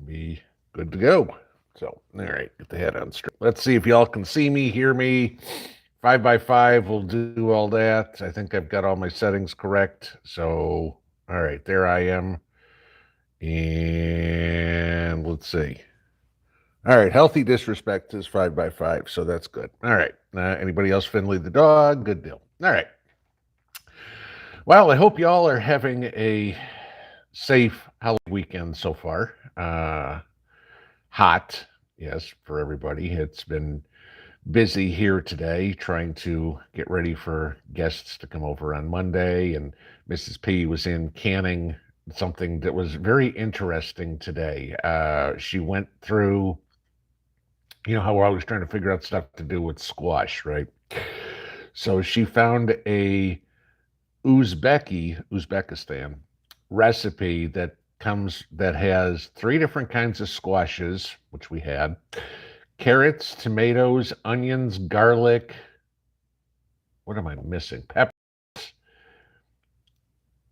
be good to go. So, all right, get the head on straight. Let's see if y'all can see me, hear me. 5x5 will do all that. I think I've got all my settings correct. So, all right, there I am. And let's see. All right, healthy disrespect is 5x5, so that's good. All right, anybody else Finley the dog? Good deal. All right. Well, I hope y'all are having a safe Halloween weekend so far. Hot, yes, for everybody. It's been busy here today trying to get ready for guests to come over on Monday, and Mrs. P was in canning something that was very interesting today. She went through, you know how we're always trying to figure out stuff to do with squash, right? So she found a Uzbekistan recipe that has 3 different kinds of squashes, which we had: carrots, tomatoes, onions, garlic. What am I missing? Peppers,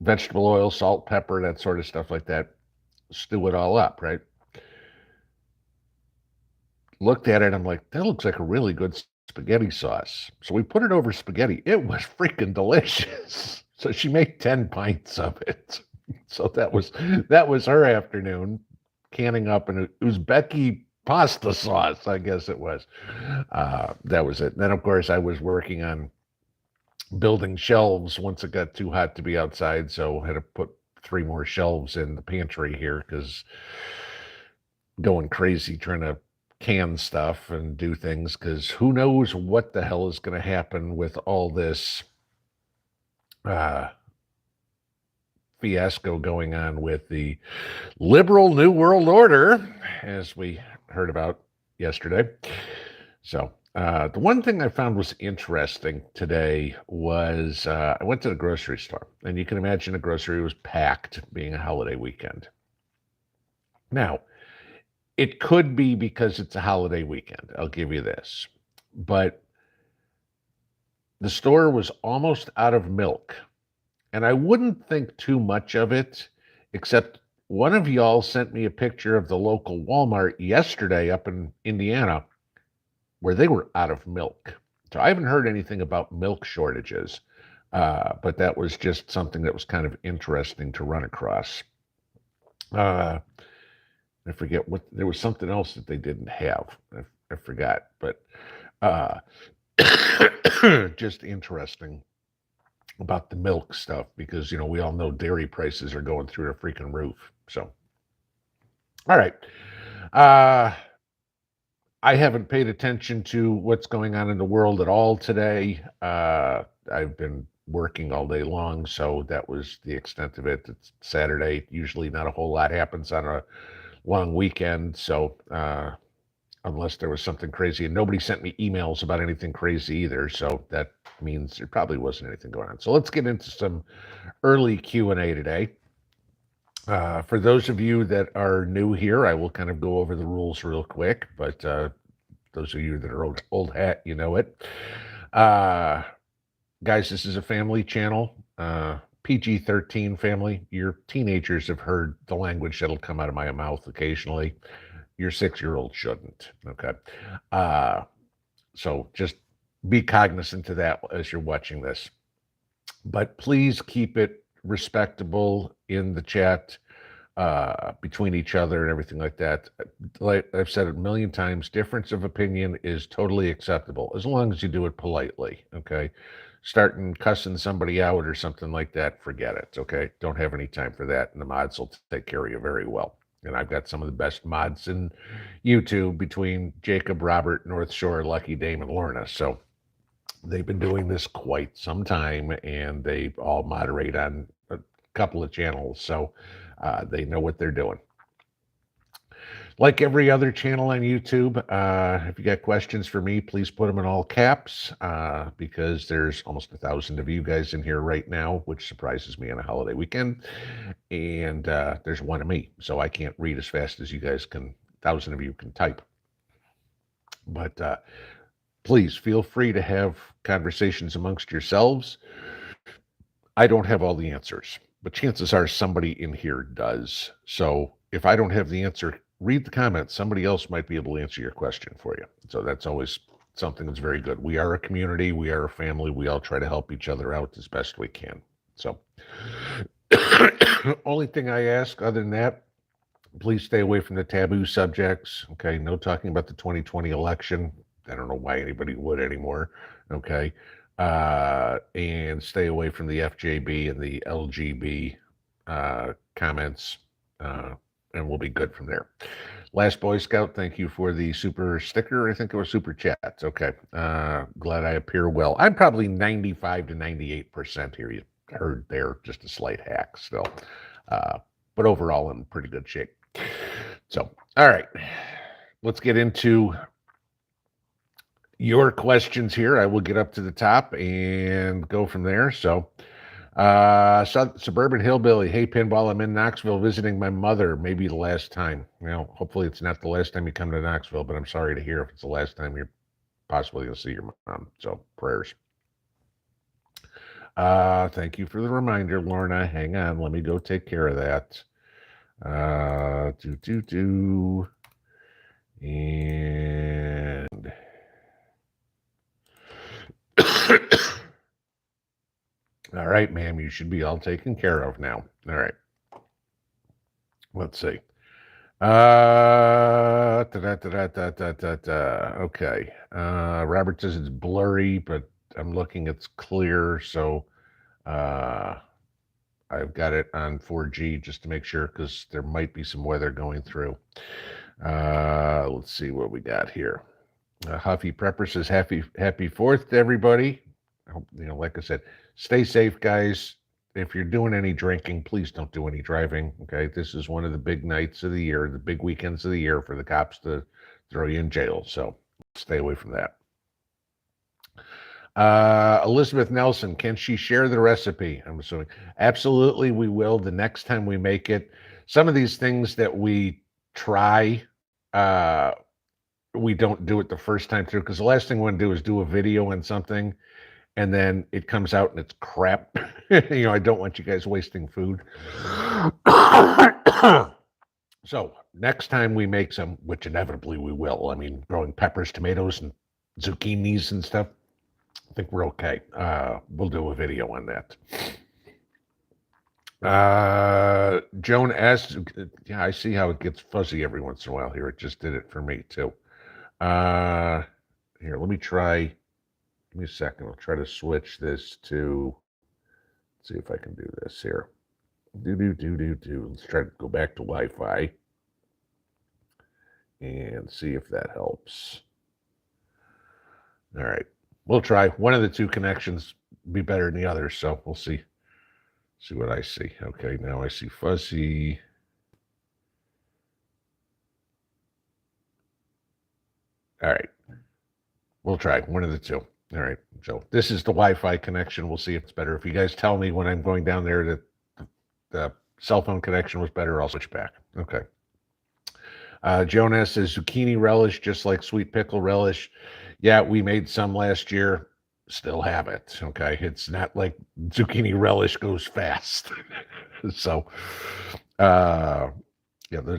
vegetable oil, salt, pepper, that sort of stuff like that. Stew it all up, right? Looked at it, I'm like, that looks like a really good spaghetti sauce. So we put it over spaghetti. It was freaking delicious. So she made 10 pints of it. So that was her afternoon, canning up an Uzbeki pasta sauce, I guess it was. That was it. And then, of course, I was working on building shelves once it got too hot to be outside. So I had to put 3 more shelves in the pantry here because going crazy trying to can stuff and do things, because who knows what the hell is going to happen with all this fiasco going on with the liberal New World Order, as we heard about yesterday. So the one thing I found was interesting today was I went to the grocery store, and you can imagine the grocery was packed, being a holiday weekend. Now, it could be because it's a holiday weekend, I'll give you this. But the store was almost out of milk. And I wouldn't think too much of it, except one of y'all sent me a picture of the local Walmart yesterday up in Indiana where they were out of milk. So I haven't heard anything about milk shortages, but that was just something that was kind of interesting to run across. I forget what, there was something else that they didn't have. I forgot, but just interesting about the milk stuff, because, you know, we all know dairy prices are going through the freaking roof. So, all right. I haven't paid attention to what's going on in the world at all today. I've been working all day long, so that was the extent of it. It's Saturday. Usually not a whole lot happens on a long weekend, so unless there was something crazy, and nobody sent me emails about anything crazy either, so that means there probably wasn't anything going on. So let's get into some early Q&A today. For those of you that are new here, I will kind of go over the rules real quick, but those of you that are old hat, you know it. Guys, this is a family channel. PG-13 family. Your teenagers have heard the language that'll come out of my mouth occasionally. Your 6-year-old shouldn't, okay? So just be cognizant of that as you're watching this. But please keep it respectable in the chat between each other and everything like that. Like I've said it a million times, difference of opinion is totally acceptable as long as you do it politely, okay? Starting cussing somebody out or something like that, forget it, okay? Don't have any time for that, and the mods will take care of you very well. And I've got some of the best mods in YouTube between Jacob, Robert, North Shore, Lucky, Dame, and Lorna. So they've been doing this quite some time, and they all moderate on a couple of channels, so they know what they're doing. Like every other channel on YouTube, if you got questions for me, please put them in all caps, because there's almost 1,000 of you guys in here right now, which surprises me on a holiday weekend. And there's one of me, so I can't read as fast as you guys can, 1,000 of you can type. But please feel free to have conversations amongst yourselves. I don't have all the answers, but chances are somebody in here does. So if I don't have the answer, read the comments. Somebody else might be able to answer your question for you. So that's always something that's very good. We are a community. We are a family. We all try to help each other out as best we can. So only thing I ask other than that, please stay away from the taboo subjects. Okay. No talking about the 2020 election. I don't know why anybody would anymore. Okay. And stay away from the FJB and the LGB comments. And we'll be good from there. Last Boy Scout, thank you for the super sticker. I think it was super chats. Okay. Glad I appear well. I'm probably 95 to 98% here. You heard there, just a slight hack still. But overall, in pretty good shape. So, all right. Let's get into your questions here. I will get up to the top and go from there. So, Suburban Hillbilly. Hey, Pinball, I'm in Knoxville visiting my mother. Maybe the last time. Well, hopefully it's not the last time you come to Knoxville, but I'm sorry to hear if it's the last time you're possibly going to see your mom. So prayers. Thank you for the reminder, Lorna. Hang on. Let me go take care of that. And all right, ma'am, you should be all taken care of now. All right. Let's see. Okay. Robert says it's blurry, but I'm looking, it's clear. So I've got it on 4G just to make sure, because there might be some weather going through. Let's see what we got here. Huffy Prepper says happy 4th to everybody. I hope, like I said, stay safe, guys. If you're doing any drinking, please don't do any driving. Okay, this is one of the big nights of the year, the big weekends of the year for the cops to throw you in jail. So stay away from that. Elizabeth Nelson, can she share the recipe? I'm assuming absolutely we will the next time we make it. Some of these things that we try, we don't do it the first time through, because the last thing we want to do is do a video on something and then it comes out and it's crap. I don't want you guys wasting food. So next time we make some, which inevitably we will, I mean, growing peppers, tomatoes, and zucchinis and stuff, I think we're okay. We'll do a video on that. Joan S. Yeah, I see how it gets fuzzy every once in a while here. It just did it for me too. Here, let me try. Give me a second. I'll try to switch this to. Let's see if I can do this here. Let's try to go back to Wi-Fi and see if that helps. All right. We'll try. One of the two connections be better than the other, so we'll see. See what I see. Okay, now I see fuzzy. All right. We'll try one of the two. All right. So this is the Wi-Fi connection. We'll see if it's better. If you guys tell me when I'm going down there that the cell phone connection was better, I'll switch back. Okay. Jonas says zucchini relish, just like sweet pickle relish. Yeah, we made some last year. Still have it. Okay. It's not like zucchini relish goes fast. So, yeah,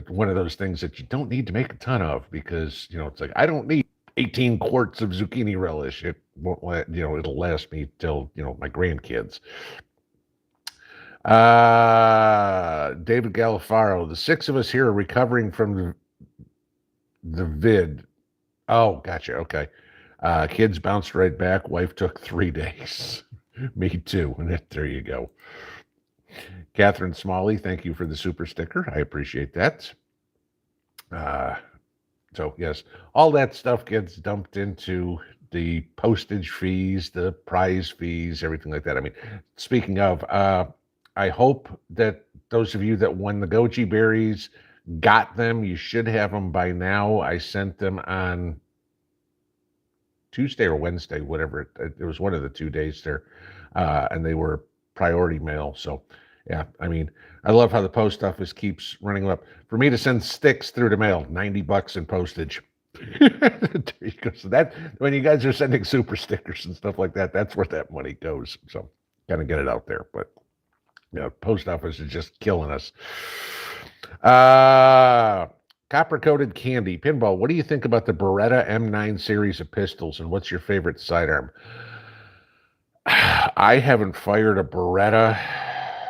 one of those things that you don't need to make a ton of, because, it's like, I don't need 18 quarts of zucchini relish. It won't let, it'll last me till, my grandkids. David Galifaro, the 6 of us here are recovering from the vid. Oh, gotcha. Okay. Kids bounced right back. Wife took 3 days. Me too. And there you go. Catherine Smalley, thank you for the super sticker. I appreciate that. So yes, all that stuff gets dumped into the postage fees, the prize fees, everything like that. I mean, speaking of, I hope that those of you that won the goji berries got them. You should have them by now. I sent them on Tuesday or Wednesday, whatever. It was one of the 2 days there, and they were priority mail. So yeah, I mean, I love how the post office keeps running up. For me to send sticks through the mail, $90 in postage. There you go. So that, when you guys are sending super stickers and stuff like that, that's where that money goes. So kind of get it out there. But post office is just killing us. Copper coated candy. Pinball, what do you think about the Beretta M9 series of pistols, and what's your favorite sidearm? I haven't fired a Beretta,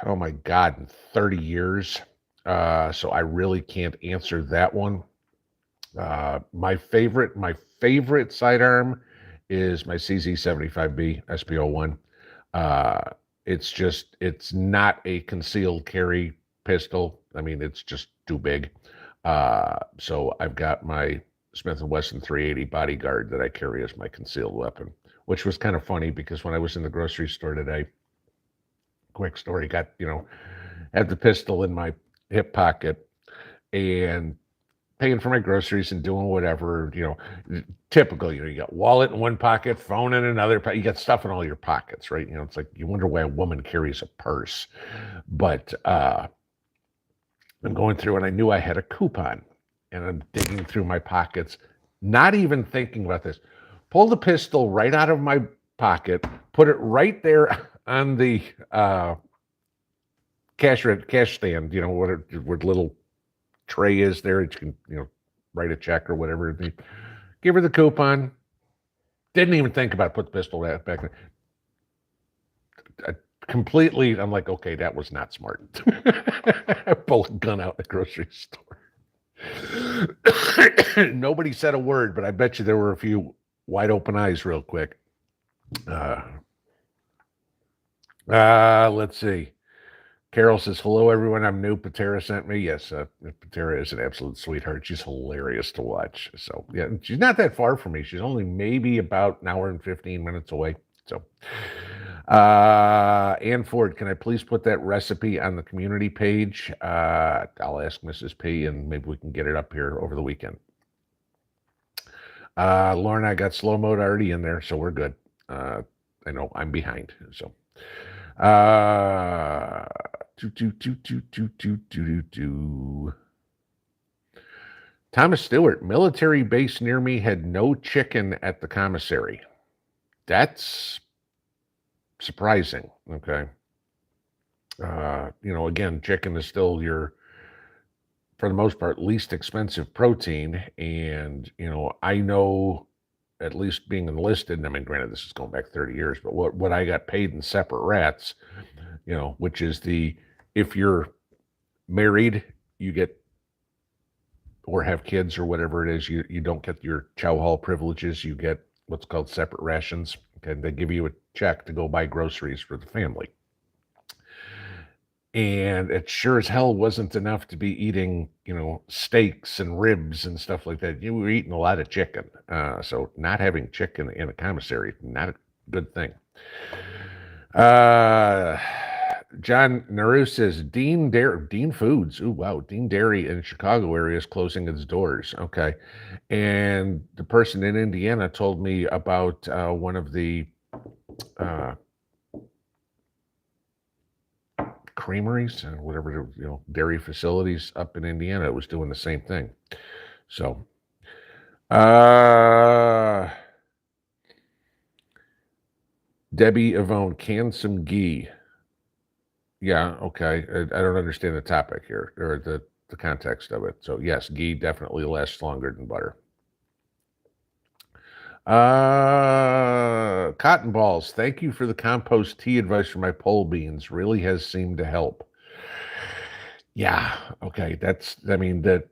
oh my God, in 30 years. So I really can't answer that one. My favorite sidearm is my CZ75B SPO1. Uh, it's not a concealed carry pistol. I mean, it's just too big. So I've got my Smith & Wesson 380 Bodyguard that I carry as my concealed weapon, which was kind of funny because when I was in the grocery store today, quick story, had the pistol in my hip pocket and paying for my groceries and doing whatever, typical, you got wallet in one pocket, phone in another, you got stuff in all your pockets, right? It's like, you wonder why a woman carries a purse. But I'm going through and I knew I had a coupon and I'm digging through my pockets, not even thinking about this. Pull the pistol right out of my pocket, put it right there on the cash stand, where the little tray is there. You can, write a check or whatever. Give her the coupon. Didn't even think about it. Put the pistol back there. Completely, I'm like, okay, that was not smart. I pulled a gun out in the grocery store. Nobody said a word, but I bet you there were a few wide open eyes real quick. Let's see. Carol says, hello, everyone. I'm new. Patera sent me. Yes, Patera is an absolute sweetheart. She's hilarious to watch. So, yeah, she's not that far from me. She's only maybe about an hour and 15 minutes away. So, Ann Ford, can I please put that recipe on the community page? I'll ask Mrs. P, and maybe we can get it up here over the weekend. Lauren, I got slow mode already in there, so we're good. I know I'm behind, so. Thomas Stewart, military base near me had no chicken at the commissary. That's surprising. Okay. Again, chicken is still your, for the most part, least expensive protein. And, I know, at least being enlisted, and I mean, granted, this is going back 30 years, but what I got paid in separate rats, which is if you're married, you get, or have kids or whatever it is, you don't get your chow hall privileges. You get what's called separate rations. Okay, they give you a check to go buy groceries for the family. And it sure as hell wasn't enough to be eating, steaks and ribs and stuff like that. You were eating a lot of chicken. So not having chicken in a commissary, not a good thing. John Naru says, Dean Foods. Ooh, wow. Dean Dairy in Chicago area is closing its doors. Okay. And the person in Indiana told me about one of the creameries and whatever, dairy facilities up in Indiana. It was doing the same thing. So, Debbie Yvonne, can some ghee. Yeah, okay. I don't understand the topic here or the context of it. So yes, ghee definitely lasts longer than butter. Cotton balls. Thank you for the compost tea advice for my pole beans. Really has seemed to help. Yeah, okay. The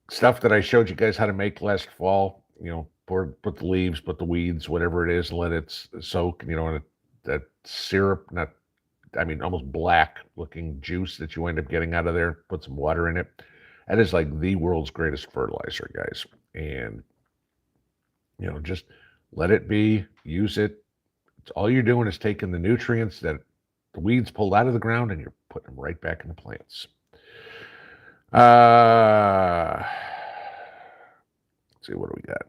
stuff that I showed you guys how to make last fall, put the leaves, put the weeds, whatever it is, let it soak, and that syrup, almost black looking juice that you end up getting out of there, put some water in it. That is like the world's greatest fertilizer, guys. And, just let it be, use it. All you're doing is taking the nutrients that the weeds pulled out of the ground and you're putting them right back in the plants. Let's see, what do we got?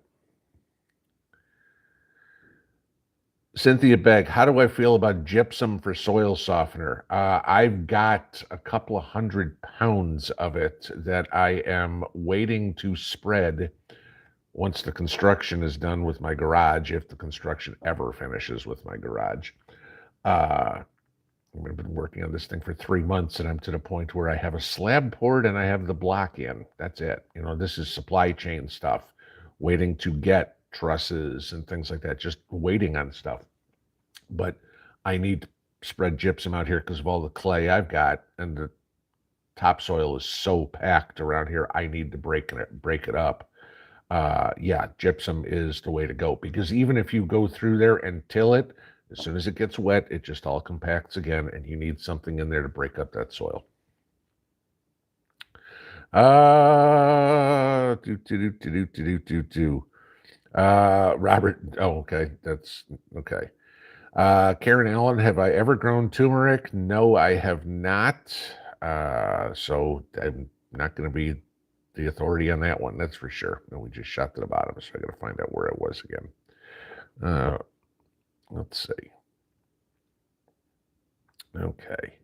Cynthia Begg, how do I feel about gypsum for soil softener? I've got a couple of 100 pounds of it that I am waiting to spread once the construction is done with my garage, if the construction ever finishes with my garage. I've been working on this thing for 3 months, and I'm to the point where I have a slab poured and I have the block in. That's it. This is supply chain stuff, waiting to get trusses and things like that, just waiting on stuff. But I need to spread gypsum out here because of all the clay I've got, and the topsoil is so packed around here. I need to break it up. Yeah, gypsum is the way to go, because even if you go through there and till it, as soon as it gets wet, it just all compacts again, and you need something in there to break up that soil. Robert, oh, okay, that's okay. Karen Allen, have I ever grown turmeric? No, I have not. So I'm not going to be the authority on that one, that's for sure. And we just shot to the bottom, so I got to find out where it was again. Let's see. Okay.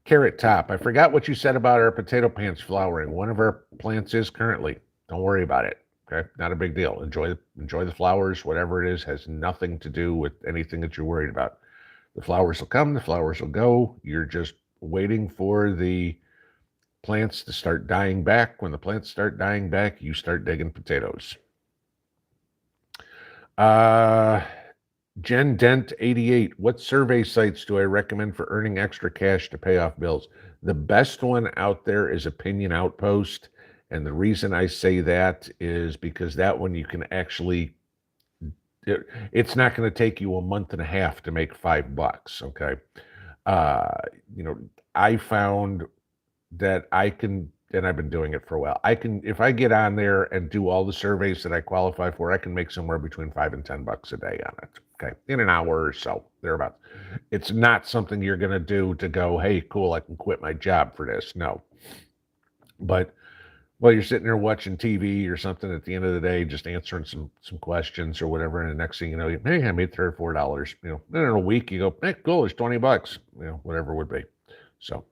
Carrot Top, I forgot what you said about our potato plants flowering. One of our plants is currently. Don't worry about it. Okay, not a big deal. Enjoy the flowers. Whatever it is has nothing to do with anything that you're worried about. The flowers will come. The flowers will go. You're just waiting for the plants to start dying back. When the plants start dying back, you start digging potatoes. Jen Dent 88, what survey sites do I recommend for earning extra cash to pay off bills? The best one out there is Opinion Outpost. And the reason I say that is because that one you can actually, it's not going to take you a month and a half to make $5. Okay. I found that I can, and I've been doing it for a while. If I get on there and do all the surveys that I qualify for, I can make somewhere between $5 and $10 a day on it. Okay, in an hour or so, thereabouts. It's not something you're going to do to go, hey, cool, I can quit my job for this. No. But while you're sitting there watching TV or something at the end of the day, just answering some questions or whatever, and the next thing you know, hey, I made $3 or $4. Then in a week you go, hey, cool, it's $20. Whatever it would be. So.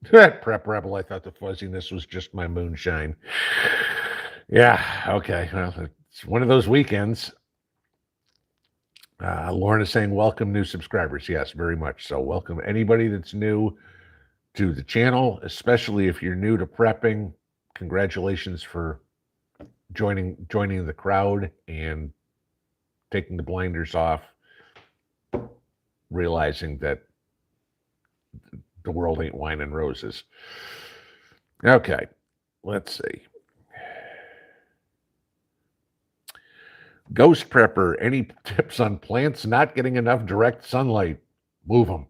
Prep Rebel, I thought the fuzziness was just my moonshine. Yeah, okay. Well, it's one of those weekends. Lauren is saying, welcome new subscribers. Yes, very much so. Welcome anybody that's new to the channel, especially if you're new to prepping. Congratulations for joining the crowd and taking the blinders off, realizing that the world ain't wine and roses. Okay, let's see. Ghost Prepper, any tips on plants not getting enough direct sunlight? Move them.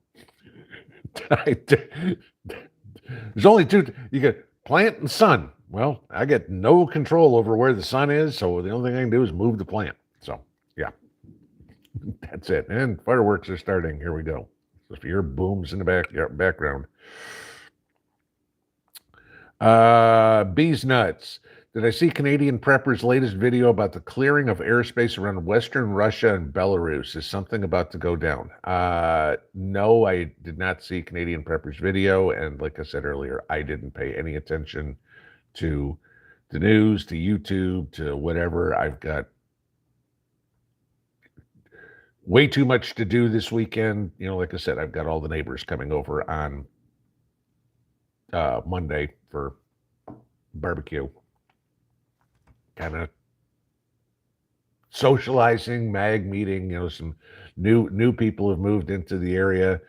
There's only two. You get plant and sun. Well, I get no control over where the sun is, so the only thing I can do is move the plant. So, yeah. That's it. And fireworks are starting. Here we go. So if you hear booms in the background. Bees Nuts. Did I see Canadian Prepper's latest video about the clearing of airspace around Western Russia and Belarus? Is something about to go down? No, I did not see Canadian Prepper's video. And like I said earlier, I didn't pay any attention to the news, to YouTube, to whatever. I've got way too much to do this weekend. Like I said, I've got all the neighbors coming over on Monday for barbecue. Kind of socializing, mag meeting, some new people have moved into the area,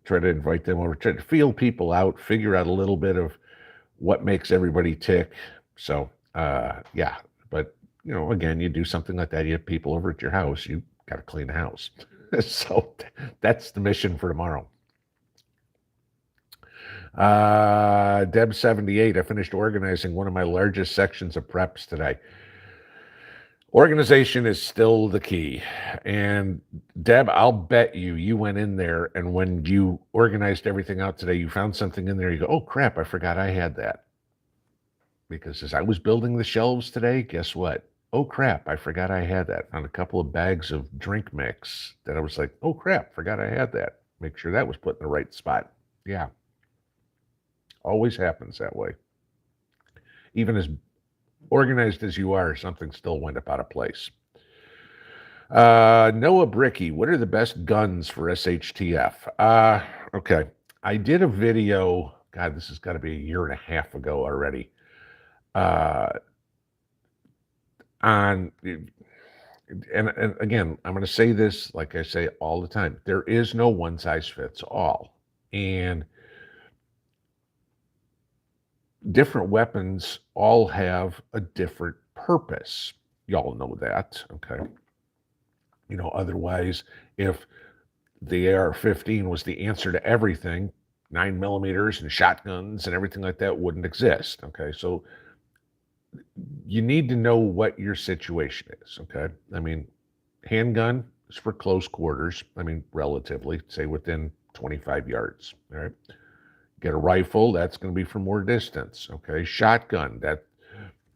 try to invite them over, try to feel people out, figure out a little bit of what makes everybody tick. So, yeah, but, again, you do something like that, you have people over at your house, you got to clean the house. So that's the mission for tomorrow. Deb 78, I finished organizing one of my largest sections of preps today. Organization is still the key. And Deb, I'll bet you went in there, and when you organized everything out today, you found something in there, you go, oh crap, I forgot I had that. Because as I was building the shelves today, guess what? Oh crap, I forgot I had that. Found a couple of bags of drink mix that I was like, oh crap, forgot I had that. Make sure that was put in the right spot. Yeah. Always happens that way. Even as organized as you are, something still went up out of place. Noah Bricky, what are the best guns for SHTF? Okay. I did a video, God, this has got to be a year and a half ago already, on, and again, I'm going to say this like I say all the time. There is no one size fits all. And different weapons all have a different purpose. Y'all know that, okay? You know, otherwise, if the AR-15 was the answer to everything, 9mm and shotguns and everything like that wouldn't exist, okay? So you need to know what your situation is, okay? I mean, handgun is for close quarters. I mean, relatively, say within 25 yards, all right? Get a rifle, that's going to be for more distance, okay? Shotgun, that,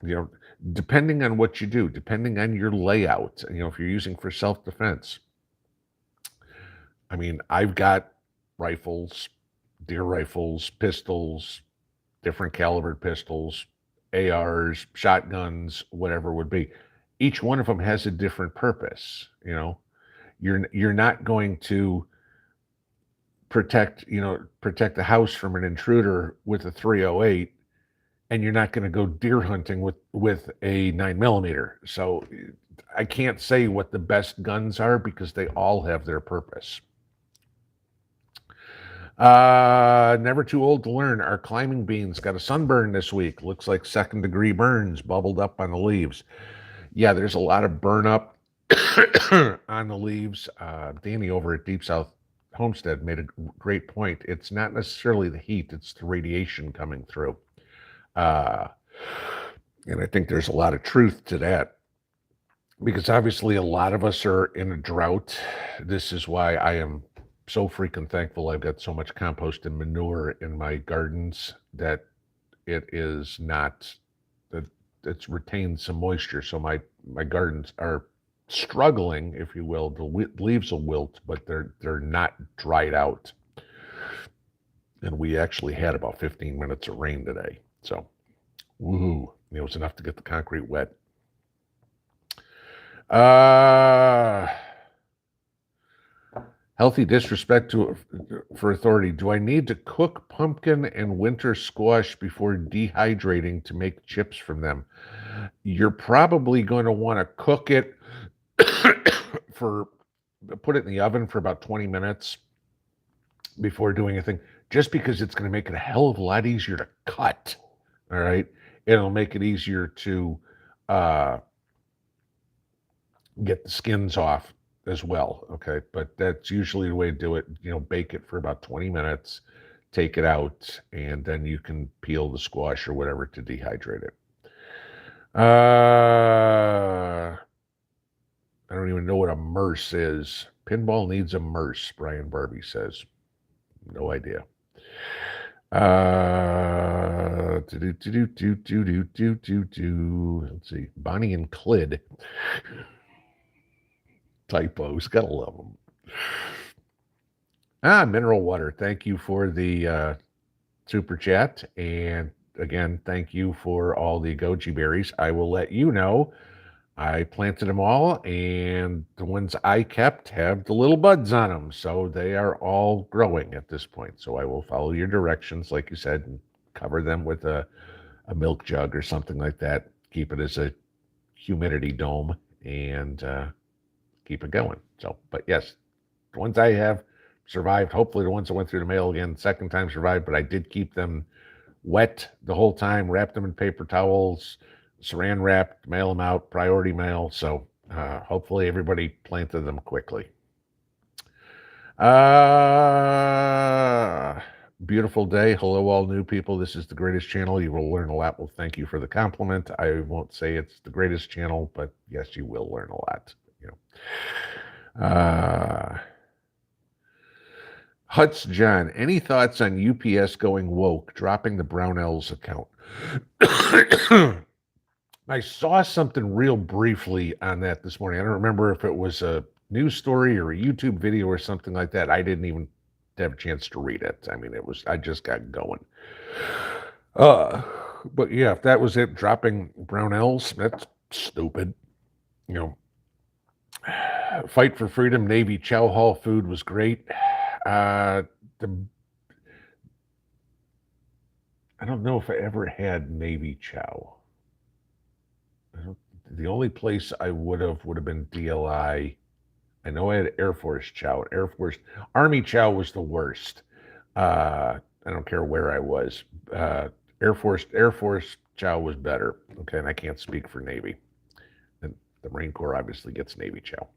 you know, depending on what you do, depending on your layout, you know, if you're using for self-defense. I mean, I've got rifles, deer rifles, pistols, different calibered pistols, ARs, shotguns, whatever it would be. Each one of them has a different purpose, you know. You're not going to protect the house from an intruder with a 308, and you're not going to go deer hunting with a 9mm. So I can't say what the best guns are because they all have their purpose. Never too old to learn. Our climbing beans got a sunburn this week. Looks like second-degree burns bubbled up on the leaves. Yeah, there's a lot of burn up on the leaves. Danny over at Deep South Homestead made a great point. It's not necessarily the heat, it's the radiation coming through. And I think there's a lot of truth to that, because obviously a lot of us are in a drought. This is why I am so freaking thankful I've got so much compost and manure in my gardens, that it is not, that it's retained some moisture. So my gardens are struggling, if you will. The leaves will wilt, but they're not dried out. And we actually had about 15 minutes of rain today. So, woohoo, it was enough to get the concrete wet. Healthy disrespect for authority. Do I need to cook pumpkin and winter squash before dehydrating to make chips from them? You're probably going to want to cook it put it in the oven for about 20 minutes before doing anything, just because it's going to make it a hell of a lot easier to cut. All right. It'll make it easier to get the skins off as well. Okay. But that's usually the way to do it. You know, bake it for about 20 minutes, take it out, and then you can peel the squash or whatever to dehydrate it. I don't even know what a merce is. Pinball needs a merce, Brian Barbie says. No idea. Let's see. Bonnie and Clyde. Typos. Gotta love them. Mineral water. Thank you for the super chat. And again, thank you for all the goji berries. I will let you know. I planted them all, and the ones I kept have the little buds on them, so they are all growing at this point. So I will follow your directions, like you said, and cover them with a milk jug or something like that. Keep it as a humidity dome, and keep it going. So, but yes, the ones I have survived. Hopefully the ones that went through the mail again, second time survived, but I did keep them wet the whole time, wrapped them in paper towels, saran wrapped, mail them out, priority mail. So hopefully everybody planted them quickly. Beautiful day. Hello, all new people. This is the greatest channel. You will learn a lot. Well, thank you for the compliment. I won't say it's the greatest channel, but yes, you will learn a lot. You know. Huts John, any thoughts on UPS going woke, dropping the Brownells account? I saw something real briefly on that this morning. I don't remember if it was a news story or a YouTube video or something like that. I didn't even have a chance to read it. I mean, I just got going. But yeah, if that was it, dropping Brownells, that's stupid. You know, Fight for Freedom Navy Chow Hall food was great. The I don't know if I ever had Navy Chow. The only place I would have been DLI. I know I had Air Force Chow. Army Chow was the worst. I don't care where I was. Uh, Air Force Chow was better. Okay, and I can't speak for Navy. And the Marine Corps obviously gets Navy Chow.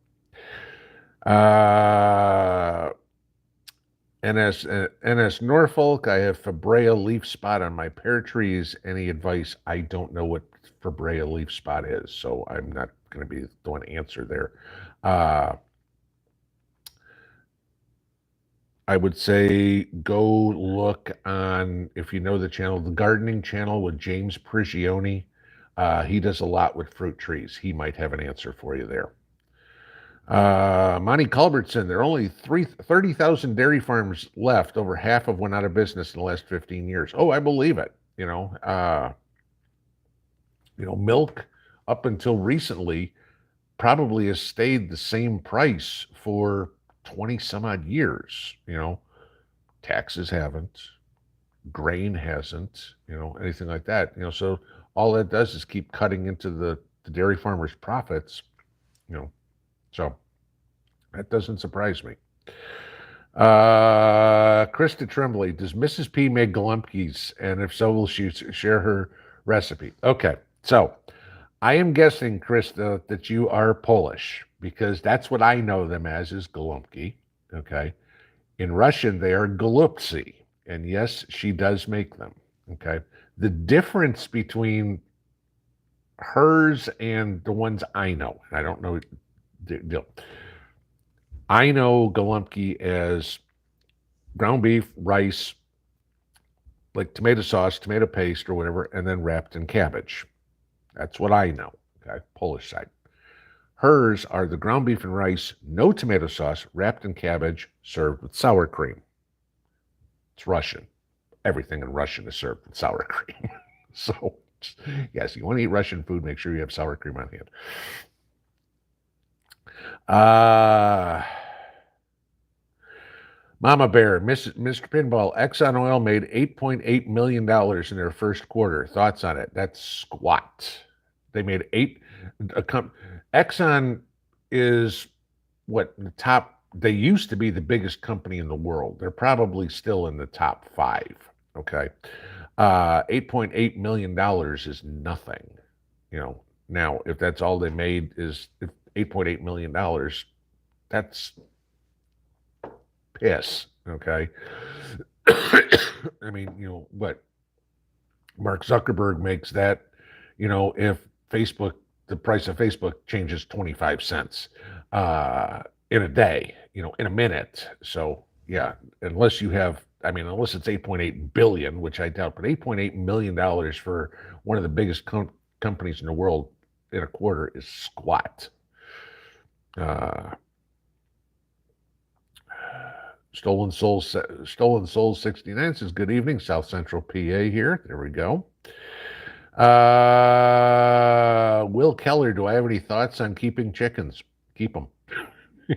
NS Norfolk, I have Fabrea leaf spot on my pear trees. Any advice? I don't know what Fabrea leaf spot is, so I'm not going to be the one to answer there. I would say go look on, if you know the channel, the gardening channel with James Prigioni. He does a lot with fruit trees. He might have an answer for you there. Monty Culbertson, there are only 30,000 dairy farms left. Over half of went out of business in the last 15 years. Oh, I believe it. Milk up until recently probably has stayed the same price for 20 some odd years. Taxes haven't, grain hasn't, anything like that. So all that does is keep cutting into the dairy farmers' profits, so that doesn't surprise me. Krista Tremblay, does Mrs. P make Glumpkies? And if so, will she share her recipe? Okay, so I am guessing, Krista, that you are Polish, because that's what I know them as, is Glumpki. Okay. In Russian, they are Golupci. And yes, she does make them. Okay. The difference between hers and the ones I know, and I don't know, I know Golumpki as ground beef, rice, like tomato sauce, tomato paste, or whatever, and then wrapped in cabbage. That's what I know. Okay. Polish side. Hers are the ground beef and rice, no tomato sauce, wrapped in cabbage, served with sour cream. It's Russian. Everything in Russian is served with sour cream. So, yes, you want to eat Russian food, make sure you have sour cream on hand. Mama Bear, Mr. Pinball, Exxon Oil made $8.8 million in their first quarter. Thoughts on it? That's squat. They made Exxon is what the top, they used to be the biggest company in the world. They're probably still in the top 5. Okay. $8.8 million is nothing. Now if that's all they made is $8.8 million, that's piss. Okay. I mean, what Mark Zuckerberg makes that, if the price of Facebook changes 25 cents in a day, in a minute. So yeah, unless it's 8.8 billion, which I doubt, but $8.8 million for one of the biggest companies in the world in a quarter is squat. Stolen Soul 69 says, good evening, South Central PA here. There we go. Will Keller, do I have any thoughts on keeping chickens? Keep them.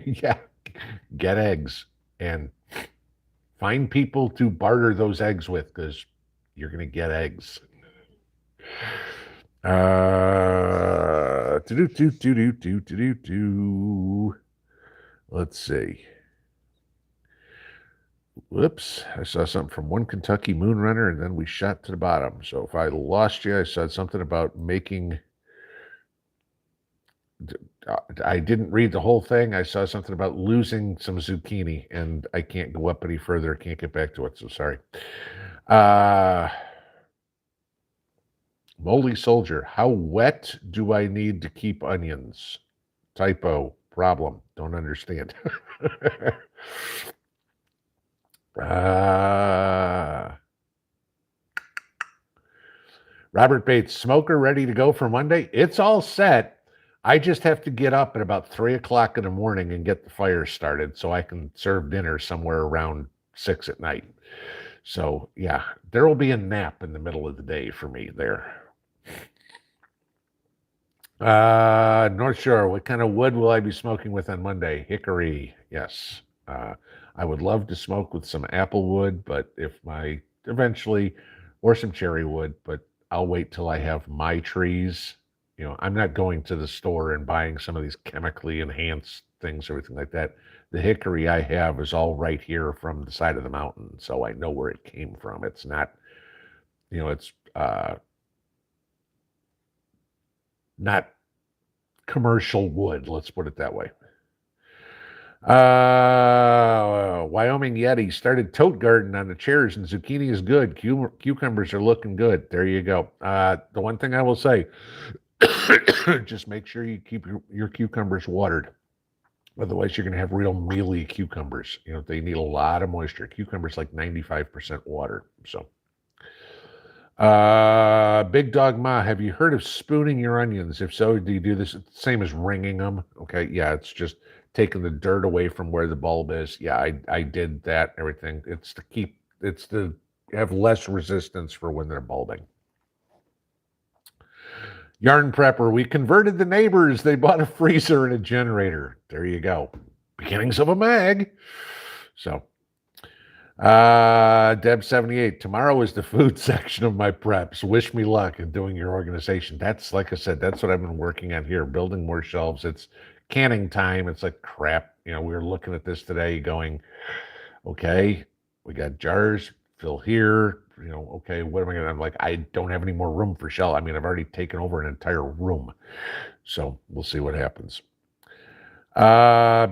Yeah. Get eggs and find people to barter those eggs with, because you're going to get eggs. Let's see. Whoops, I saw something from One Kentucky Moonrunner, and then we shot to the bottom. So if I lost you, I said something about making... I didn't read the whole thing. I saw something about losing some zucchini, and I can't go up any further. I can't get back to it, so sorry. Moldy Soldier, how wet do I need to keep onions? Typo, problem, don't understand. Robert Bates, smoker ready to go for Monday? It's all set. I just have to get up at about 3 o'clock in the morning and get the fire started so I can serve dinner somewhere around 6 at night. So yeah, there will be a nap in the middle of the day for me there. North Shore, what kind of wood will I be smoking with on Monday? Hickory, yes. I would love to smoke with some apple wood, but eventually, or some cherry wood, but I'll wait till I have my trees. I'm not going to the store and buying some of these chemically enhanced things, everything like that. The hickory I have is all right here from the side of the mountain, so I know where it came from. It's not, it's not commercial wood, let's put it that way. Wyoming Yeti started tote garden on the chairs, and zucchini is good. Cucumbers are looking good. There you go. The one thing I will say, just make sure you keep your cucumbers watered. Otherwise, you're going to have real mealy cucumbers. They need a lot of moisture. Cucumbers like 95% water. So, Big Dog Ma, have you heard of spooning your onions? If so, do you do this same as ringing them? Okay, yeah, it's just taking the dirt away from where the bulb is. Yeah, I did that. Everything. It's to have less resistance for when they're bulbing. Yarn Prepper, we converted the neighbors. They bought a freezer and a generator. There you go. Beginnings of a mag. So, Deb78, tomorrow is the food section of my preps. Wish me luck in doing your organization. That's, like I said, that's what I've been working on here, building more shelves. It's canning time. It's like crap. We were looking at this today going, okay, we got jars, fill here. Okay, what am I going to, I'm like, I don't have any more room for shell. I mean, I've already taken over an entire room. So we'll see what happens.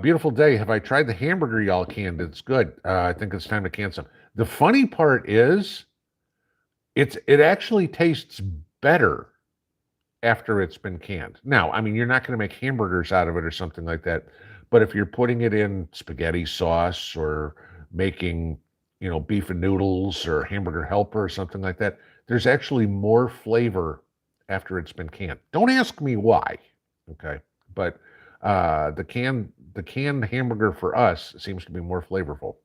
Beautiful day. Have I tried the hamburger y'all canned? It's good. I think it's time to can some. The funny part is it actually tastes better after it's been canned. Now, I mean, you're not going to make hamburgers out of it or something like that, but if you're putting it in spaghetti sauce or making, beef and noodles or hamburger helper or something like that, there's actually more flavor after it's been canned. Don't ask me why, okay? But the canned hamburger for us seems to be more flavorful.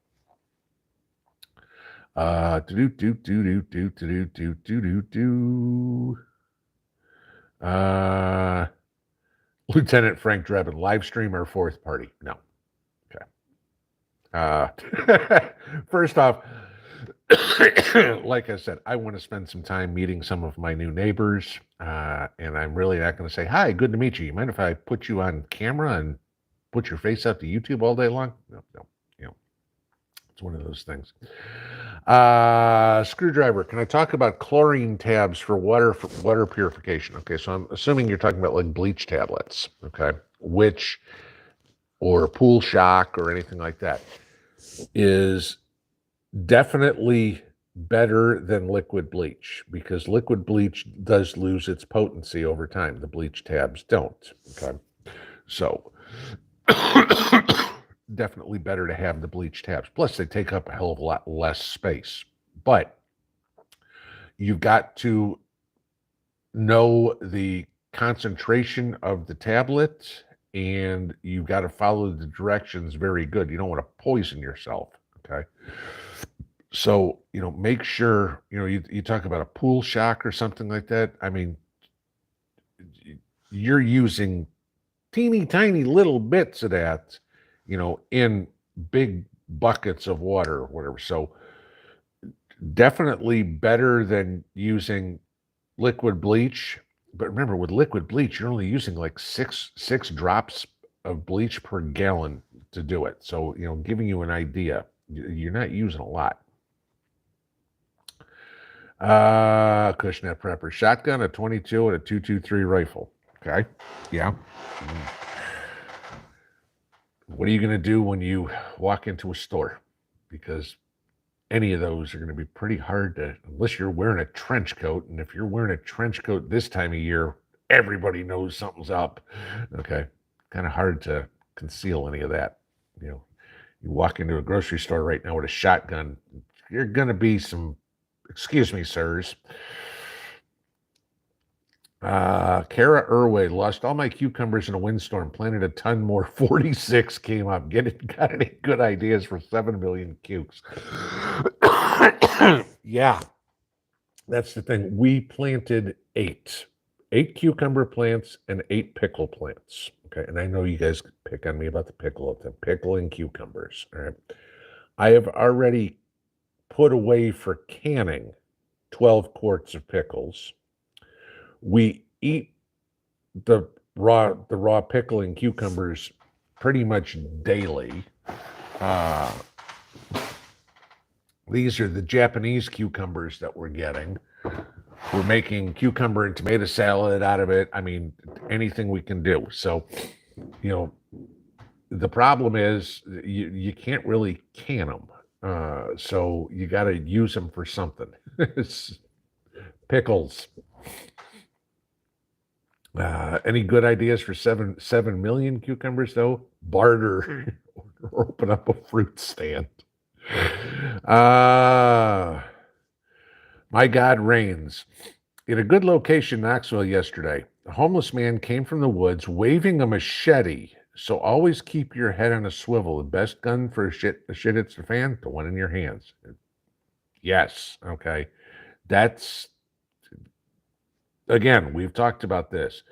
Lieutenant Frank Drebin, live stream or fourth party? No. Okay. First off, like I said, I want to spend some time meeting some of my new neighbors, and I'm really not going to say, hi, good to meet you. You mind if I put you on camera and put your face out to YouTube all day long? No. It's one of those things. Screwdriver, can I talk about chlorine tabs for water purification? Okay, so I'm assuming you're talking about like bleach tablets, okay, or pool shock or anything like that, is definitely better than liquid bleach, because liquid bleach does lose its potency over time. The bleach tabs don't, okay? So definitely better to have the bleach tabs. Plus, they take up a hell of a lot less space. But you've got to know the concentration of the tablet, and you've got to follow the directions very good. You don't want to poison yourself, okay? So, make sure, you talk about a pool shock or something like that. I mean, you're using teeny tiny little bits of that, in big buckets of water or whatever. So definitely better than using liquid bleach. But remember, with liquid bleach, you're only using like six drops of bleach per gallon to do it. So, giving you an idea, you're not using a lot. Cushnet Prepper, shotgun, a 22 and a 223 rifle. Okay. Yeah. What are you going to do when you walk into a store? Because any of those are going to be pretty hard to, unless you're wearing a trench coat. And if you're wearing a trench coat this time of year, everybody knows something's up. Okay. Kind of hard to conceal any of that. You walk into a grocery store right now with a shotgun, you're going to be some, excuse me, sirs. Kara Irway, lost all my cucumbers in a windstorm, planted a ton more. 46 came up. Got any good ideas for 7 million cukes? Yeah, that's the thing. We planted eight cucumber plants and 8 pickle plants. Okay, and I know you guys pick on me about the pickle and cucumbers. All right, I have already put away for canning 12 quarts of pickles. We eat the raw pickle and cucumbers pretty much daily. Uh, these are the Japanese cucumbers that we're getting. We're making cucumber and tomato salad out of it. I mean, anything we can do. So, you know, the problem is you can't really can them. So you got to use them for something. It's pickles. Any good ideas for 7 million cucumbers though? Barter or open up a fruit stand. My God reigns. In a good location, Knoxville, yesterday, a homeless man came from the woods waving a machete. So always keep your head on a swivel. The best gun for shit hits the fan, the one in your hands. Yes, okay. That's, again, we've talked about this.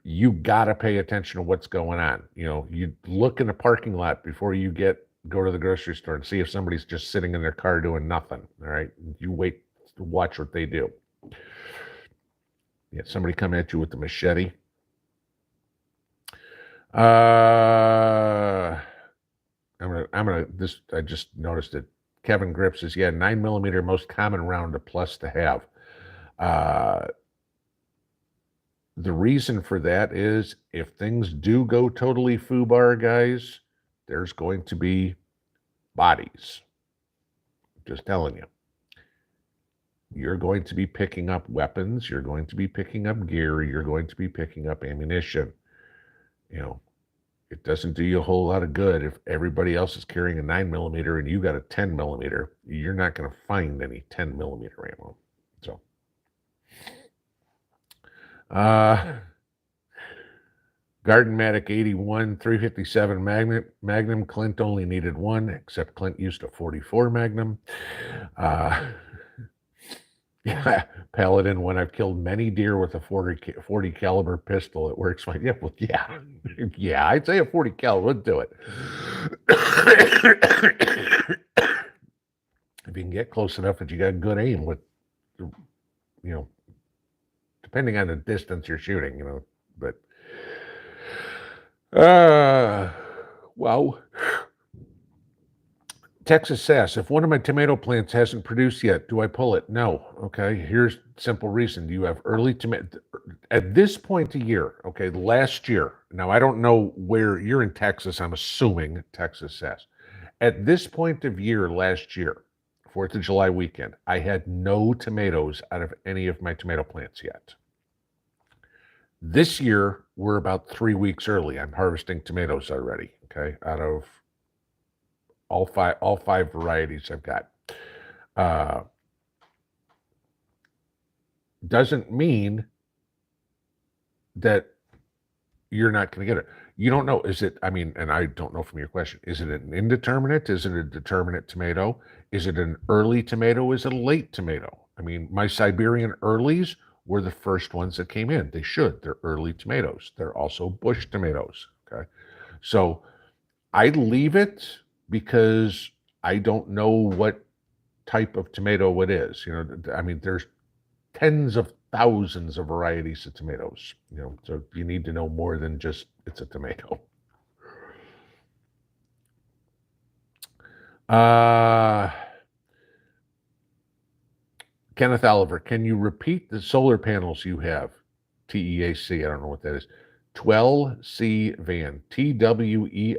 You got to pay attention to what's going on. You know, you look in the parking lot before you go to the grocery store and see if somebody's just sitting in their car doing nothing. All right. You wait to watch what they do. Yeah, somebody come at you with the machete. I'm gonna this I just noticed it. Kevin Grips says, yeah, 9mm most common round, a plus to have. The reason for that is if things do go totally foobar, guys, there's going to be bodies. Just telling you. You're going to be picking up weapons. You're going to be picking up gear. You're going to be picking up ammunition. You know, it doesn't do you a whole lot of good if everybody else is carrying a 9mm and you got a 10mm. You're not going to find any 10mm ammo. So, Gardenmatic 81, 357 Magnum. Clint only needed one, except Clint used a 44 Magnum. Yeah, Paladin, when I've killed many deer with a 40 caliber pistol, it works fine. Yeah, well, yeah. Yeah, I'd say a 40 cal would do it. If you can get close enough that you got good aim with, you know, depending on the distance you're shooting, you know, but well, Texas Sass, if one of my tomato plants hasn't produced yet, do I pull it? No. Okay, here's simple reason. Do you have early tomato at this point of year? Okay, last year. Now I don't know where you're in Texas. I'm assuming Texas Sass. At this point of year last year, 4th of July weekend, I had no tomatoes out of any of my tomato plants yet. This year, we're about 3 weeks early. I'm harvesting tomatoes already, okay, out of all five varieties I've got. Doesn't mean that you're not going to get it. You don't know. Is it, I mean, and I don't know from your question, is it an indeterminate? Is it a determinate tomato? Is it an early tomato? Is it a late tomato? I mean, my Siberian earlies were the first ones that came in. They're early tomatoes. They're also bush tomatoes, okay? So I leave it because I don't know what type of tomato it is. You know, I mean, there's tens of thousands of varieties of tomatoes, you know, so you need to know more than just it's a tomato. Kenneth Oliver, can you repeat the solar panels you have? TEAC, I don't know what that is. 12C Van, TWELSEAVAN,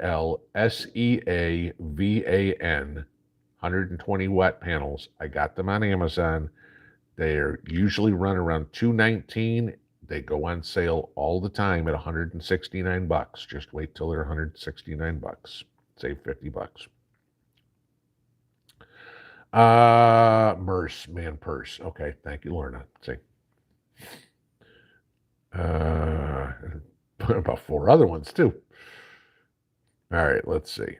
120 watt panels. I got them on Amazon. They're usually run around $219. They go on sale all the time at $169. Just wait till they're $169. Save $50. Merce, man, purse. Okay, thank you, Lorna. See. About 4 other ones too. All right, let's see.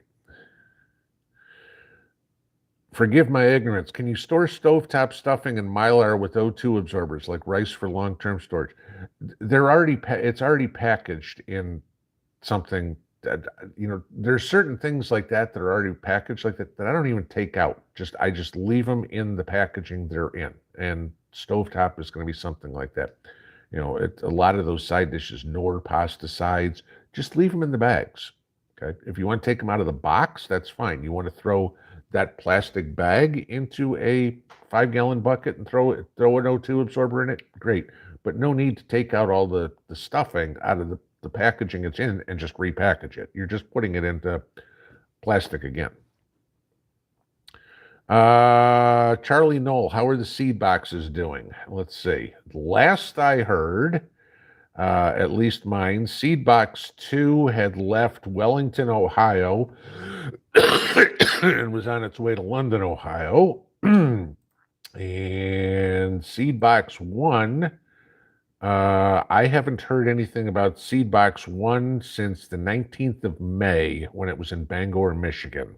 Forgive my ignorance. Can you store stovetop stuffing and Mylar with O2 absorbers like rice for long-term storage? It's already packaged in something that, there's certain things like that that are already packaged like that I don't even take out. I just leave them in the packaging they're in. And stovetop is going to be something like that. A lot of those side dishes, Knorr pasta sides, just leave them in the bags. Okay. If you want to take them out of the box, that's fine. You want to throw that plastic bag into a 5-gallon bucket and throw an O2 absorber in it, great. But no need to take out all the stuffing out of the packaging it's in and just repackage it. You're just putting it into plastic again. Charlie Knoll, how are the seed boxes doing? Let's see. Last I heard, at least mine, seed box 2 had left Wellington, Ohio, and was on its way to London, Ohio. And seed box 1, I haven't heard anything about seed box 1 since the 19th of May when it was in Bangor, Michigan.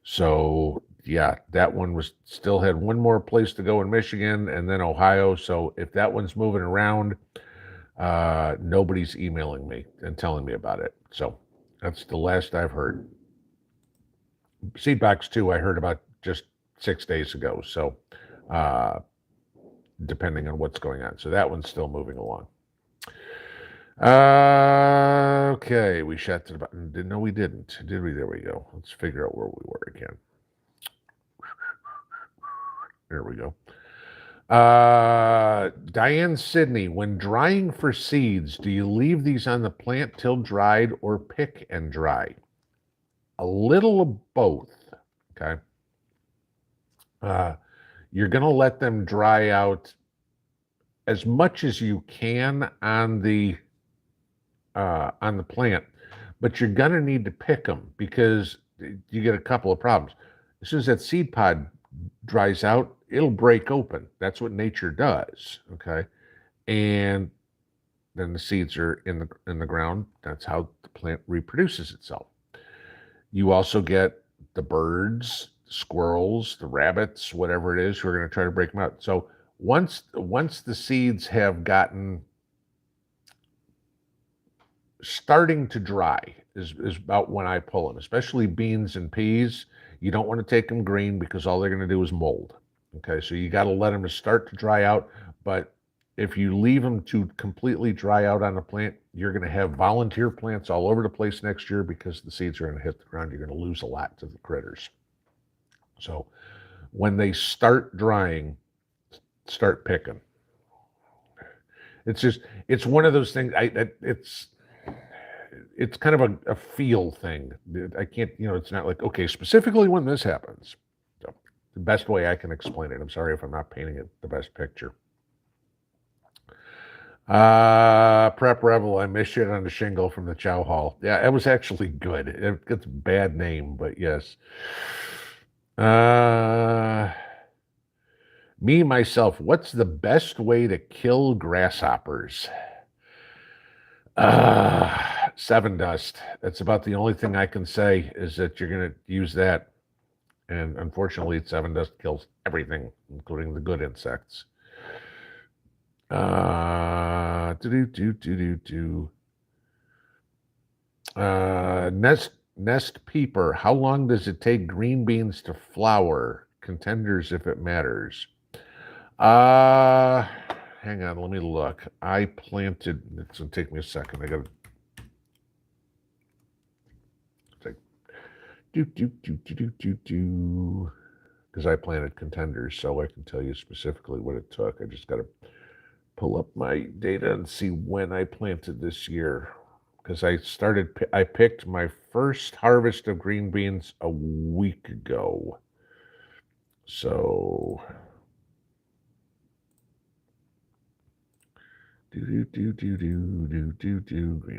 So yeah, that one still had one more place to go in Michigan and then Ohio. So if that one's moving around, nobody's emailing me and telling me about it. So that's the last I've heard. Seed box 2 I heard about just 6 days ago. So depending on what's going on. So that one's still moving along. Okay, we shot to the button. No, we didn't. Did we? There we go. Let's figure out where we were again. There we go. Diane Sidney, when drying for seeds, do you leave these on the plant till dried or pick and dry? A little of both, okay? You're going to let them dry out as much as you can on the plant, but you're going to need to pick them because you get a couple of problems. As soon as that seed pod dries out, it'll break open. That's what nature does, okay? And then the seeds are in the ground. That's how the plant reproduces itself. You also get the birds, squirrels, the rabbits, whatever it is, who are going to try to break them out. So once the seeds have gotten starting to dry is about when I pull them, especially beans and peas. You don't want to take them green because all they're going to do is mold. Okay, so you got to let them start to dry out. But if you leave them to completely dry out on the plant, you're going to have volunteer plants all over the place next year because the seeds are going to hit the ground. You're going to lose a lot to the critters. So when they start drying, start picking. It's one of those things. It's kind of a feel thing. I can't, it's not like, okay, specifically when this happens. So the best way I can explain it. I'm sorry if I'm not painting it the best picture. Prep Rebel, I missed it on the shingle from the Chow Hall. Yeah, it was actually good. It's a bad name, but yes. Me, myself, what's the best way to kill grasshoppers? 7 dust. That's about the only thing I can say is that you're going to use that. And unfortunately, 7 dust kills everything, including the good insects. Nest peeper. How long does it take green beans to flower? Contenders if it matters. Hang on, let me look. I planted, it's gonna take me a second. I gotta because I planted contenders, so I can tell you specifically what it took. I just gotta pull up my data and see when I planted this year. Because I picked my first harvest of green beans a week ago. So green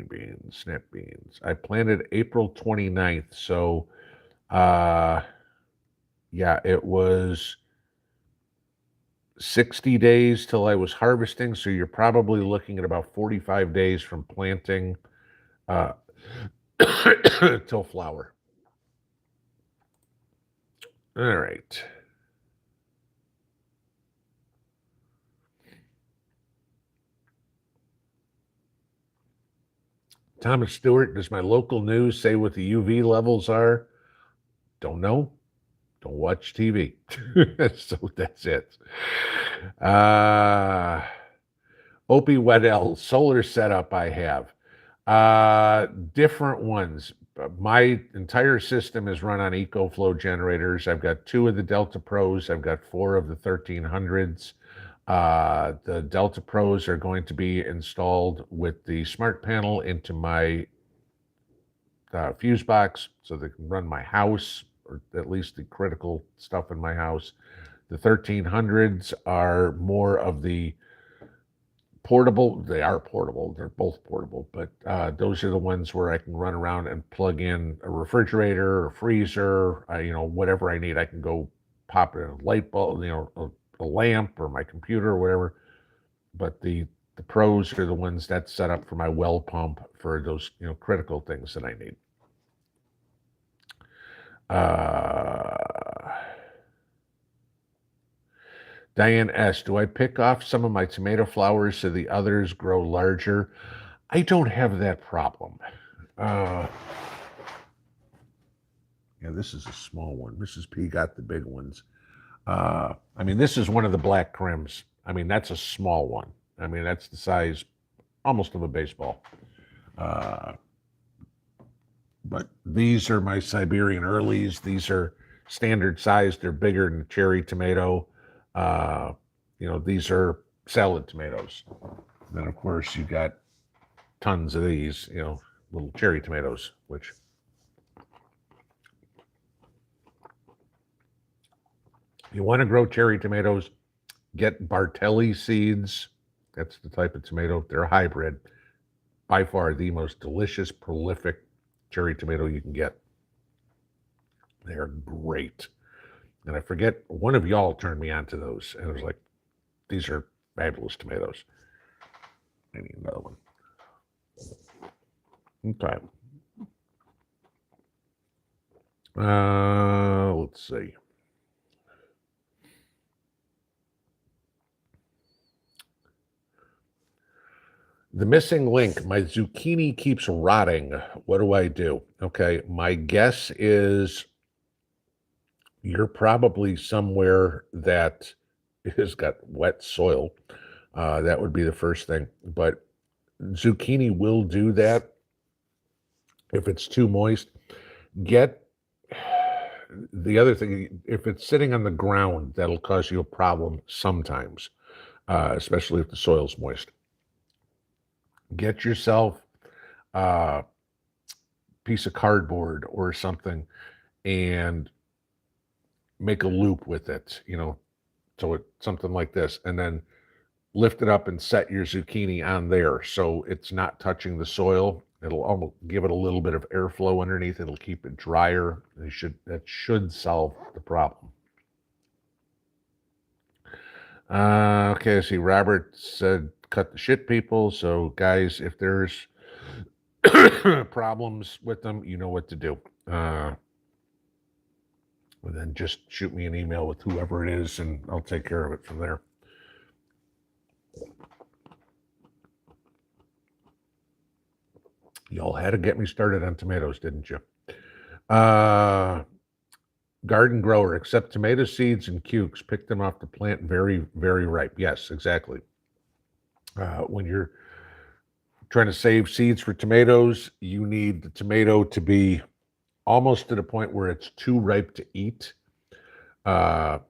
beans, snap beans. I planted April 29th. So yeah, it was 60 days till I was harvesting. So you're probably looking at about 45 days from planting till flower. All right. Thomas Stewart, does my local news say what the UV levels are? Don't know. Don't watch TV. So that's it. Opie Weddell, solar setup I have. Different ones. My entire system is run on EcoFlow generators. I've got 2 of the Delta Pros. I've got 4 of the 1300s. The Delta Pros are going to be installed with the smart panel into my fuse box so they can run my house, or at least the critical stuff in my house. The 1300s are more of the portable. They are portable. They're both portable, but those are the ones where I can run around and plug in a refrigerator or freezer, whatever I need. I can go pop in a light bulb, a lamp or my computer or whatever. But the pros are the ones that's set up for my well pump for those, critical things that I need. Diane S., do I pick off some of my tomato flowers so the others grow larger? I don't have that problem. Yeah, this is a small one. Mrs. P got the big ones. This is one of the black crims. That's a small one. That's the size almost of a baseball. But these are my Siberian earlies. These are standard size. They're bigger than cherry tomato. These are salad tomatoes. Then, of course, you got tons of these, little cherry tomatoes, which you want to grow cherry tomatoes, get Bartelli seeds. That's the type of tomato. They're a hybrid. By far the most delicious, prolific cherry tomato you can get. They're great. And I forget, one of y'all turned me on to those. And it was like, these are fabulous tomatoes. I need another one. Okay. Let's see. The missing link, my zucchini keeps rotting. What do I do? Okay, my guess is you're probably somewhere that has got wet soil. That would be the first thing. But zucchini will do that if it's too moist. The other thing, if it's sitting on the ground, that'll cause you a problem sometimes, especially if the soil's moist. Get yourself a piece of cardboard or something and make a loop with it, so it's something like this, and then lift it up and set your zucchini on there so it's not touching the soil. It'll almost give it a little bit of airflow underneath. It'll keep it drier. That should solve the problem. Okay, I see Robert said cut the shit people. So guys, if there's problems with them, you know what to do. And then just shoot me an email with whoever it is and I'll take care of it from there. Y'all had to get me started on tomatoes, didn't you? Garden grower, accept tomato seeds and cukes. Pick them off the plant very, very ripe. Yes, exactly. When you're trying to save seeds for tomatoes, you need the tomato to be almost to the point where it's too ripe to eat. The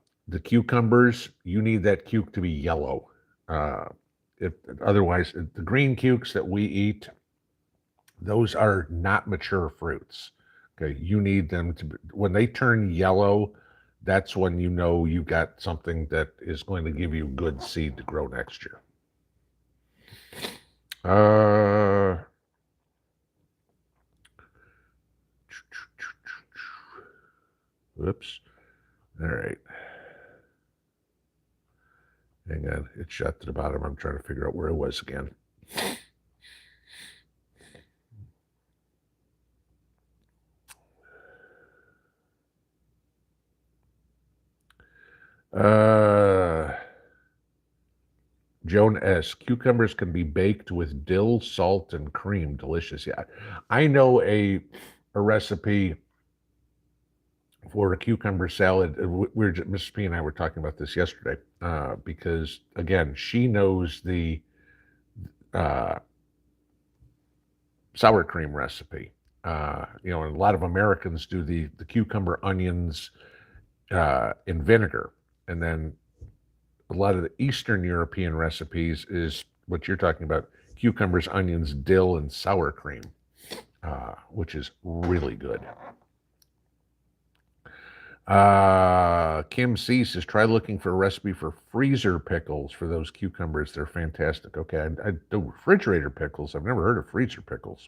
cucumbers, you need that cuke to be yellow. Otherwise, the green cukes that we eat, those are not mature fruits. Okay, you need them to, when they turn yellow, that's when you know you got something that is going to give you good seed to grow next year. Oops. All right. Hang on, it shot to the bottom. I'm trying to figure out where it was again. Joan S. Cucumbers can be baked with dill, salt, and cream. Delicious. Yeah. I know a recipe for a cucumber salad. Mrs. P and I were talking about this yesterday because, again, she knows the uh, sour cream recipe. And a lot of Americans do the cucumber onions in vinegar. And then a lot of the Eastern European recipes is what you're talking about, cucumbers, onions, dill, and sour cream, which is really good. Kim C says, try looking for a recipe for freezer pickles for those cucumbers. They're fantastic. Okay, I do refrigerator pickles. I've never heard of freezer pickles.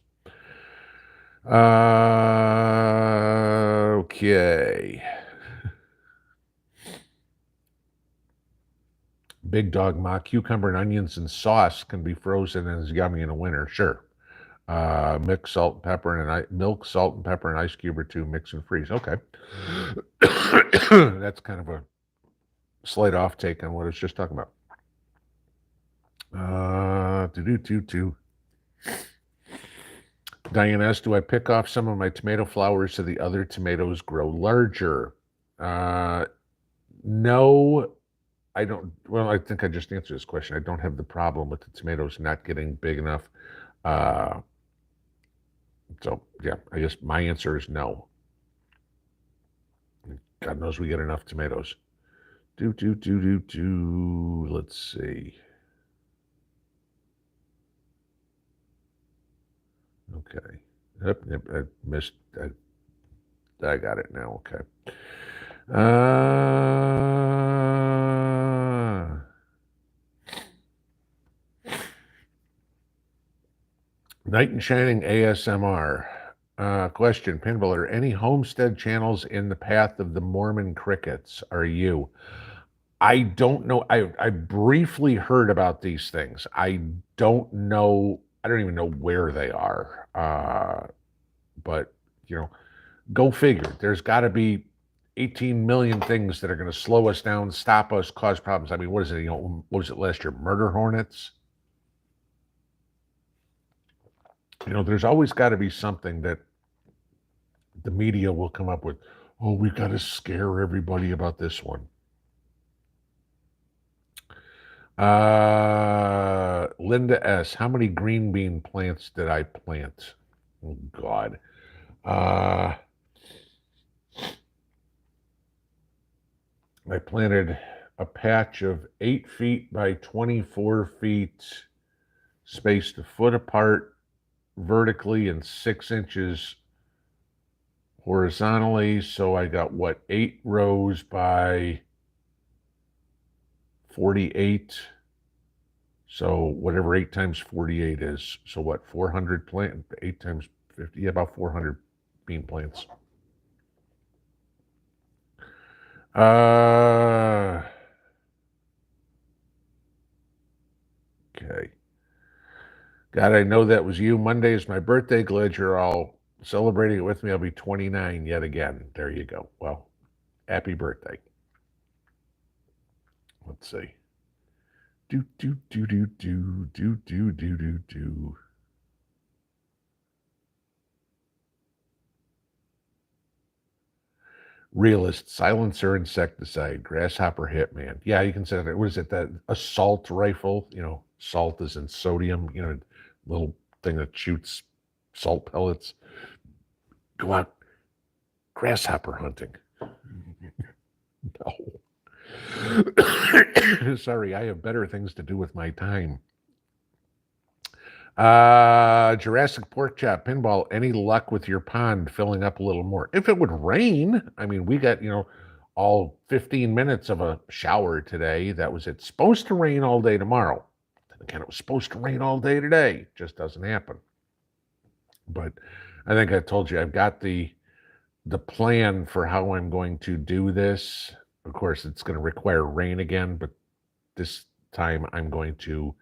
Okay. Big Dog Ma, cucumber and onions and sauce can be frozen and is yummy in the winter. Sure. Mix salt and pepper and milk, salt and pepper, and ice cube or two. Mix and freeze. Okay. That's kind of a slight off take on what I was just talking about. Diane S., do I pick off some of my tomato flowers so the other tomatoes grow larger? No, I don't. Well, I think I just answered this question. I don't have the problem with the tomatoes not getting big enough. So, yeah, I guess my answer is no. God knows we get enough tomatoes. Let's see. Okay. Yep, I missed. I got it now. Okay. Knight and Shining ASMR. Question, Pinball, are any homestead channels in the path of the Mormon crickets? Are you? I don't know. I briefly heard about these things. I don't know. I don't even know where they are. But, go figure. There's got to be 18 million things that are going to slow us down, stop us, cause problems. I mean, what is it? What was it last year? Murder hornets? There's always got to be something that the media will come up with. Oh, we've got to scare everybody about this one. Linda S., how many green bean plants did I plant? Oh, God. I planted a patch of 8 feet by 24 feet, spaced a foot apart vertically and 6 inches horizontally. So I got 8 rows by 48. So whatever 8 times 48 is. So 400 plant, 8 times 50, yeah, about 400 bean plants. Okay. God, I know that was you. Monday is my birthday. Glad you're all celebrating it with me. I'll be 29 yet again. There you go. Well, happy birthday. Let's see. Realist, silencer, insecticide, grasshopper hitman. Yeah, you can say that. What is it? That assault rifle? Salt is in sodium. Little thing that shoots salt pellets. Go out grasshopper hunting. No. Sorry, I have better things to do with my time. Jurassic Pork Chop, Pinball, any luck with your pond filling up a little more? If it would rain, I mean, we got, all 15 minutes of a shower today. That was it. Supposed to rain all day tomorrow. Then again, it was supposed to rain all day today. Just doesn't happen. But I think I told you, I've got the plan for how I'm going to do this. Of course, it's going to require rain again, but this time I'm going to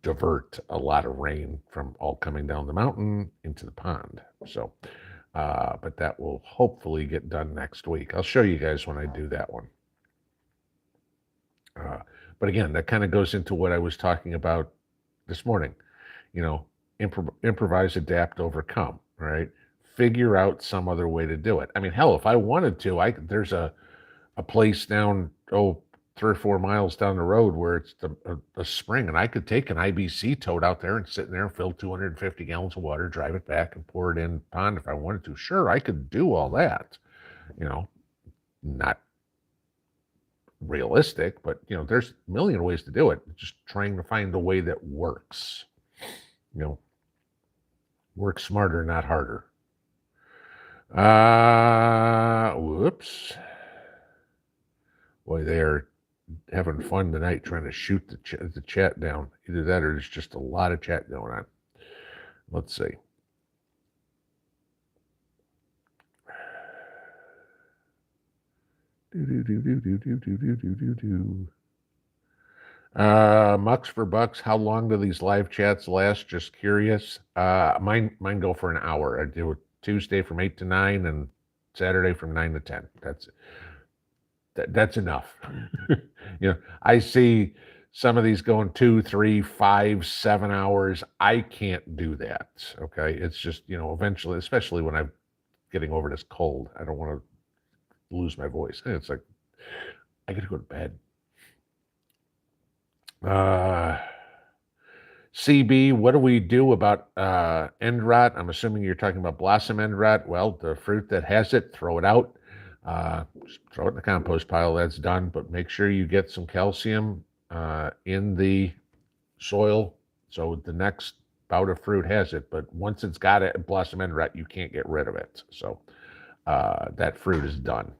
divert a lot of rain from all coming down the mountain into the pond. So, but that will hopefully get done next week. I'll show you guys when I do that one. But again, that kind of goes into what I was talking about this morning. Improvise, adapt, overcome, right? Figure out some other way to do it. I mean, hell, if I wanted to, there's a place down, 3 or 4 miles down the road where it's a spring, and I could take an IBC tote out there and sit in there and fill 250 gallons of water, drive it back, and pour it in the pond if I wanted to. Sure, I could do all that. Not realistic, but there's a million ways to do it. Just trying to find the way that works. Work smarter, not harder. Whoops. Boy, they are having fun tonight trying to shoot the chat down. Either that or there's just a lot of chat going on. Let's see. Mux for bucks. How long do these live chats last? Just curious. Mine go for an hour. I do it Tuesday from 8 to 9 and Saturday from 9 to 10. That's enough. I see some of these going 2, 3, 5, 7 hours. I can't do that. Okay. It's just, eventually, especially when I'm getting over this cold, I don't want to lose my voice. It's like, I got to go to bed. CB, what do we do about end rot? I'm assuming you're talking about blossom end rot. Well, the fruit that has it, throw it out. Just throw it in the compost pile. That's done. But make sure you get some calcium in the soil so the next bout of fruit has it. But once it's got it, blossom end rot, you can't get rid of it. So that fruit is done.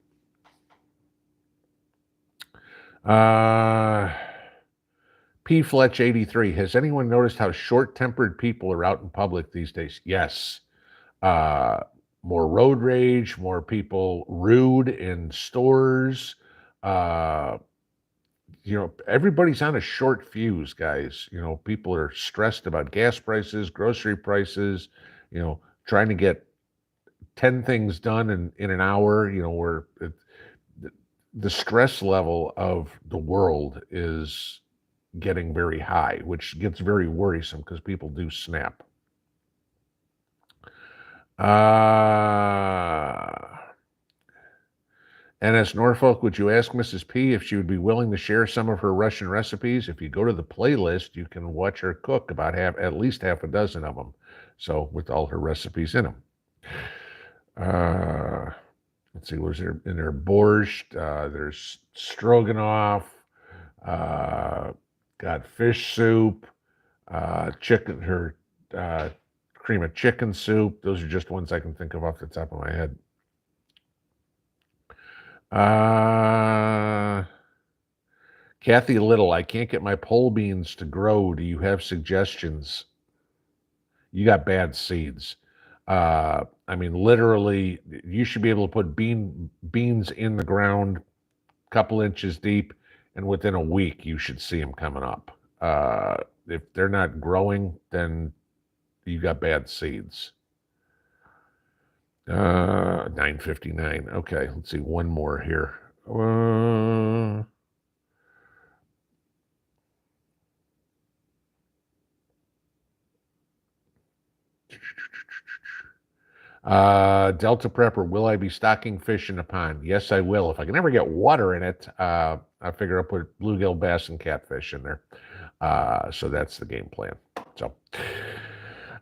P. Fletch 83. Has anyone noticed how short-tempered people are out in public these days? Yes. More road rage, more people rude in stores. Everybody's on a short fuse, guys. People are stressed about gas prices, grocery prices, trying to get 10 things done in an hour, where the stress level of the world is getting very high, which gets very worrisome because people do snap. NS Norfolk, would you ask Mrs. P if she would be willing to share some of her Russian recipes? If you go to the playlist, you can watch her cook about at least half a dozen of them. So with all her recipes in them. Let's see, was there in there borscht? There's stroganoff. Got fish soup, cream of chicken soup. Those are just ones I can think of off the top of my head. Kathy Little, I can't get my pole beans to grow. Do you have suggestions? You got bad seeds. Literally, you should be able to put beans in the ground, a couple inches deep, and within a week, you should see them coming up. If they're not growing, then you got bad seeds. 9:59. Okay, let's see. One more here. Delta Prepper, will I be stocking fish in the pond? Yes, I will. If I can ever get water in it, I figure I'll put bluegill, bass, and catfish in there. So that's the game plan. So,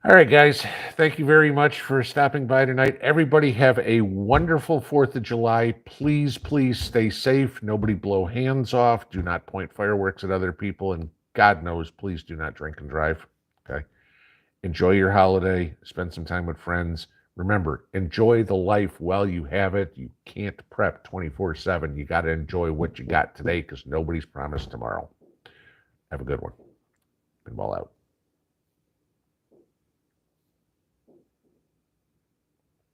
all right, guys. Thank you very much for stopping by tonight. Everybody have a wonderful 4th of July. Please, please stay safe. Nobody blow hands off. Do not point fireworks at other people. And God knows, please do not drink and drive. Okay? Enjoy your holiday. Spend some time with friends. Remember, enjoy the life while you have it. You can't prep 24/7. You got to enjoy what you got today because nobody's promised tomorrow. Have a good one. Pinball out.